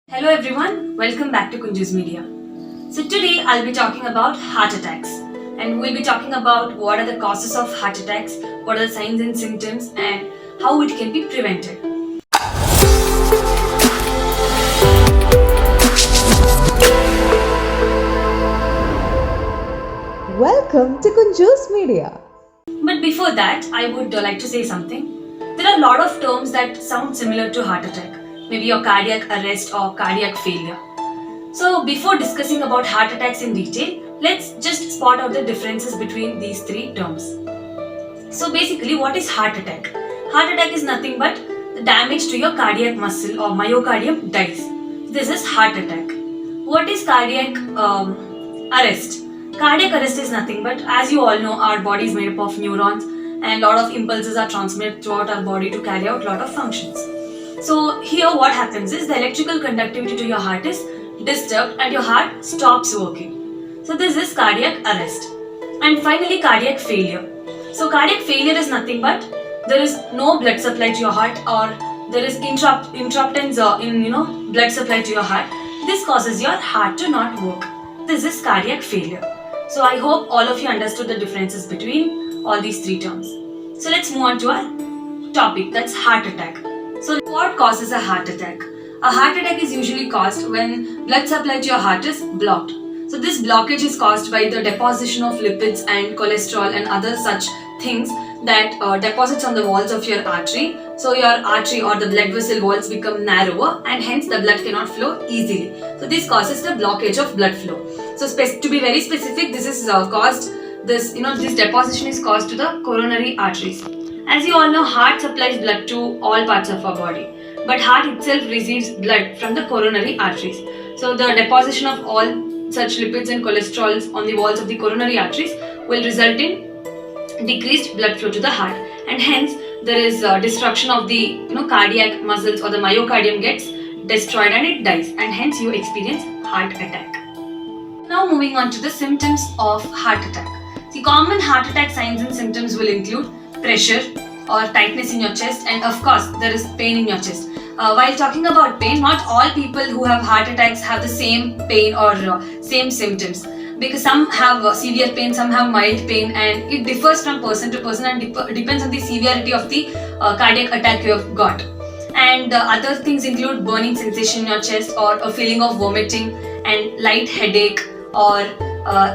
Hello everyone, welcome back to Kunju's Media. So today I'll be talking about heart attacks and we'll be talking about what are the causes of heart attacks, what are the signs and symptoms and how it can be prevented. Welcome to Kunju's Media. But before that, I would like to say something. There are a lot of terms that sound similar to heart attack, maybe your cardiac arrest or cardiac failure. So before discussing about heart attacks in detail, let's just spot out the differences between these three terms. So basically, what is heart attack? Heart attack is nothing but the damage to your cardiac muscle or myocardium dies. This is heart attack. What is cardiac arrest? Cardiac arrest is nothing but, as you all know, our body is made up of neurons and a lot of impulses are transmitted throughout our body to carry out a lot of functions. So here what happens is the electrical conductivity to your heart is disturbed and your heart stops working. So this is cardiac arrest. And finally cardiac failure. So cardiac failure is nothing but there is no blood supply to your heart or there is interruptions in blood supply to your heart. This causes your heart to not work. This is cardiac failure. So I hope all of you understood the differences between all these three terms. So let's move on to our topic, that's heart attack. So what causes a heart attack? A heart attack is usually caused when blood supply to your heart is blocked. So this blockage is caused by the deposition of lipids and cholesterol and other such things that deposits on the walls of your artery. So your artery or the blood vessel walls become narrower and hence the blood cannot flow easily. So this causes the blockage of blood flow. So to be very specific, this is this deposition is caused to the coronary arteries. As you all know, heart supplies blood to all parts of our body, but heart itself receives blood from the coronary arteries. So the deposition of all such lipids and cholesterols on the walls of the coronary arteries will result in decreased blood flow to the heart, and hence there is destruction of the cardiac muscles or the myocardium gets destroyed and it dies, and hence you experience heart attack. Now moving on to the symptoms of heart attack. The common heart attack signs and symptoms will include pressure or tightness in your chest, and of course there is pain in your chest. While talking about pain, not all people who have heart attacks have the same pain or same symptoms, because some have severe pain, some have mild pain, and it differs from person to person and depends on the severity of the cardiac attack you have got. And other things include burning sensation in your chest or a feeling of vomiting and light headache, or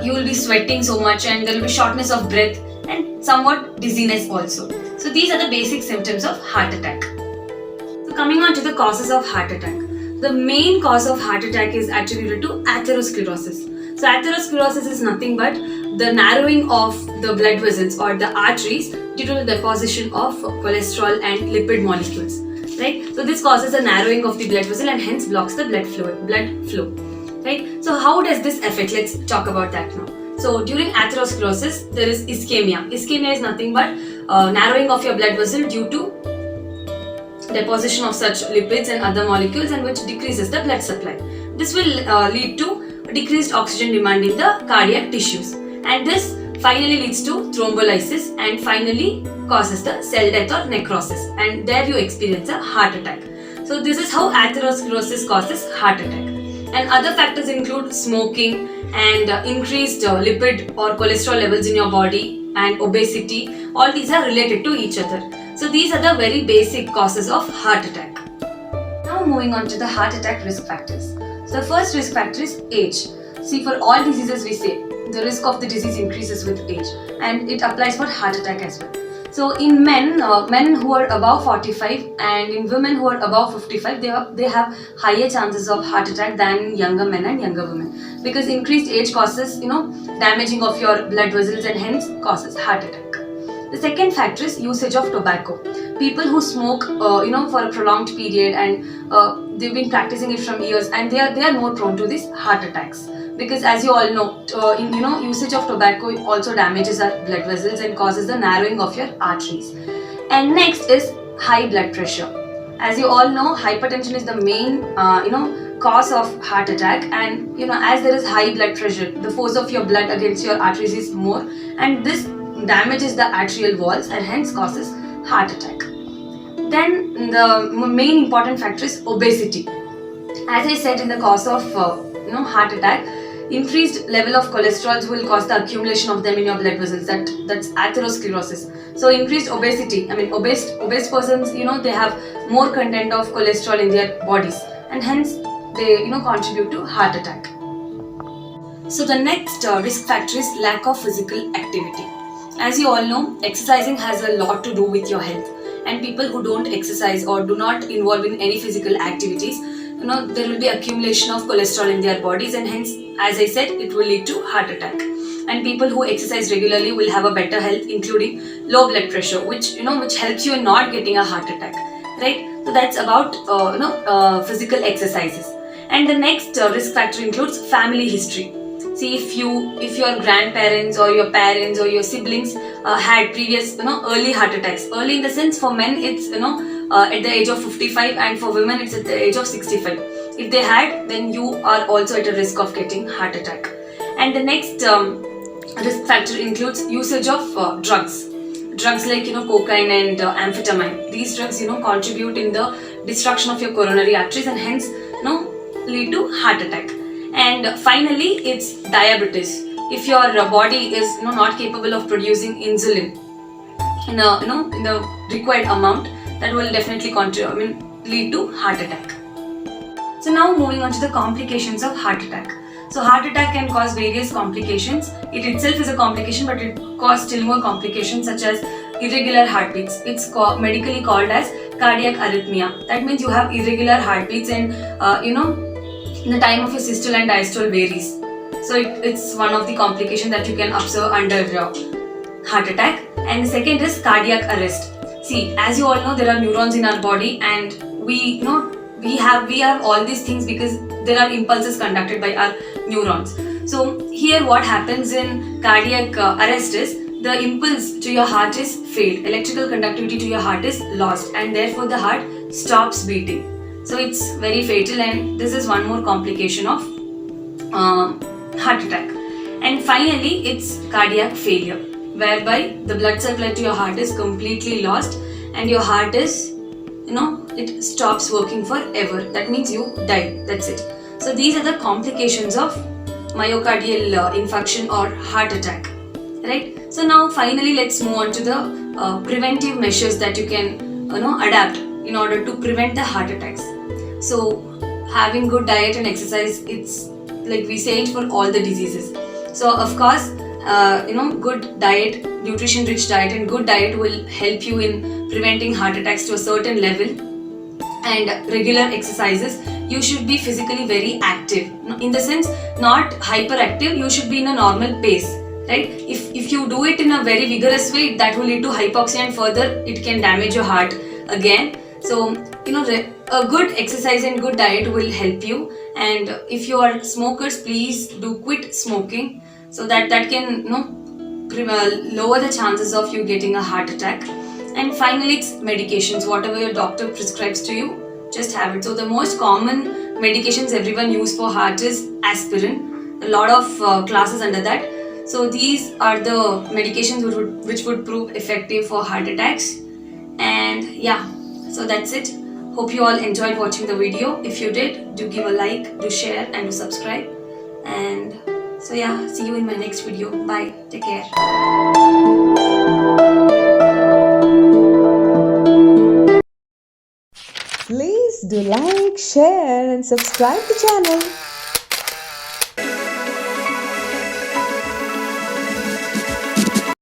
you will be sweating so much and there will be shortness of breath and somewhat dizziness also. So these are the basic symptoms of heart attack. So coming on to the causes of heart attack. The main cause of heart attack is attributed to atherosclerosis. So atherosclerosis is nothing but the narrowing of the blood vessels or the arteries due to the deposition of cholesterol and lipid molecules. Right? So this causes a narrowing of the blood vessel and hence blocks the blood flow. Right? So how does this affect? Let's talk about that now. So during atherosclerosis, there is ischemia. Ischemia is nothing but narrowing of your blood vessel due to deposition of such lipids and other molecules, and which decreases the blood supply. This will lead to decreased oxygen demand in the cardiac tissues, and this finally leads to thrombolysis and finally causes the cell death or necrosis, and there you experience a heart attack. So this is how atherosclerosis causes heart attack. And other factors include smoking and increased lipid or cholesterol levels in your body and obesity. All these are related to each other. So these are the very basic causes of heart attack. Now moving on to the heart attack risk factors. So the first risk factor is age. See, for all diseases we say the risk of the disease increases with age, and it applies for heart attack as well. So in men who are above 45 and in women who are above 55, they have higher chances of heart attack than younger men and younger women, because increased age causes damaging of your blood vessels and hence causes heart attack. The second factor is usage of tobacco. People who smoke for a prolonged period and they've been practicing it from years, and they are more prone to these heart attacks. Because as you all know, usage of tobacco also damages our blood vessels and causes the narrowing of your arteries. And next is high blood pressure. As you all know, hypertension is the main cause of heart attack, and as there is high blood pressure, the force of your blood against your arteries is more, and this damages the arterial walls and hence causes heart attack. Then the main important factor is obesity. As I said, in the cause of heart attack, increased level of cholesterol will cause the accumulation of them in your blood vessels. That's atherosclerosis. So increased obesity. I mean, obese persons, they have more content of cholesterol in their bodies, and hence they contribute to heart attack. So the next risk factor is lack of physical activity. As you all know, exercising has a lot to do with your health, and people who don't exercise or do not involve in any physical activities, there will be accumulation of cholesterol in their bodies, and hence, as I said, it will lead to heart attack. And people who exercise regularly will have a better health, including low blood pressure, which helps you in not getting a heart attack, right? So that's about physical exercises. And the next risk factor includes family history. See, if your grandparents or your parents or your siblings had previous early heart attacks. Early in the sense, for men it's at the age of 55, and for women it's at the age of 65. If they had, then you are also at a risk of getting heart attack. And the next risk factor includes usage of drugs like cocaine and amphetamine. These drugs contribute in the destruction of your coronary arteries, and hence lead to heart attack. And finally, it's diabetes. If your body is not capable of producing insulin in the required amount, that will definitely lead to heart attack. So now moving on to the complications of heart attack. So heart attack can cause various complications. It itself is a complication, but it causes still more complications such as irregular heartbeats. It's medically called as cardiac arrhythmia. That means you have irregular heartbeats, and the time of your systole and diastole varies. So it's one of the complications that you can observe under heart attack. And the second is cardiac arrest. See, as you all know, there are neurons in our body, and we have all these things because there are impulses conducted by our neurons. So here what happens in cardiac arrest is the impulse to your heart is failed. Electrical conductivity to your heart is lost, and therefore the heart stops beating. So it's very fatal, and this is one more complication of heart attack. And finally, it's cardiac failure, whereby the blood supply to your heart is completely lost, and your heart is, it stops working forever. That means you die. That's it. So these are the complications of myocardial infarction or heart attack, right? So now finally, let's move on to the preventive measures that you can adapt in order to prevent the heart attacks. So having good diet and exercise, it's like we say it for all the diseases. So of course, good diet, nutrition rich diet and good diet will help you in preventing heart attacks to a certain level. And regular exercises, you should be physically very active, in the sense not hyperactive. You should be in a normal pace, right? If you do it in a very vigorous way, that will lead to hypoxia, and further it can damage your heart again. So a good exercise and good diet will help you. And if you are smokers, please do quit smoking, so that can lower the chances of you getting a heart attack. And finally, it's medications. Whatever your doctor prescribes to you, just have it. So the most common medications everyone use for heart is aspirin. A lot of classes under that. So these are the medications which would prove effective for heart attacks. And yeah, so that's it. Hope you all enjoyed watching the video. If you did, do give a like, do share, and do subscribe. And so yeah, see you in my next video. Bye. Take care. Please do like, share, and subscribe the channel.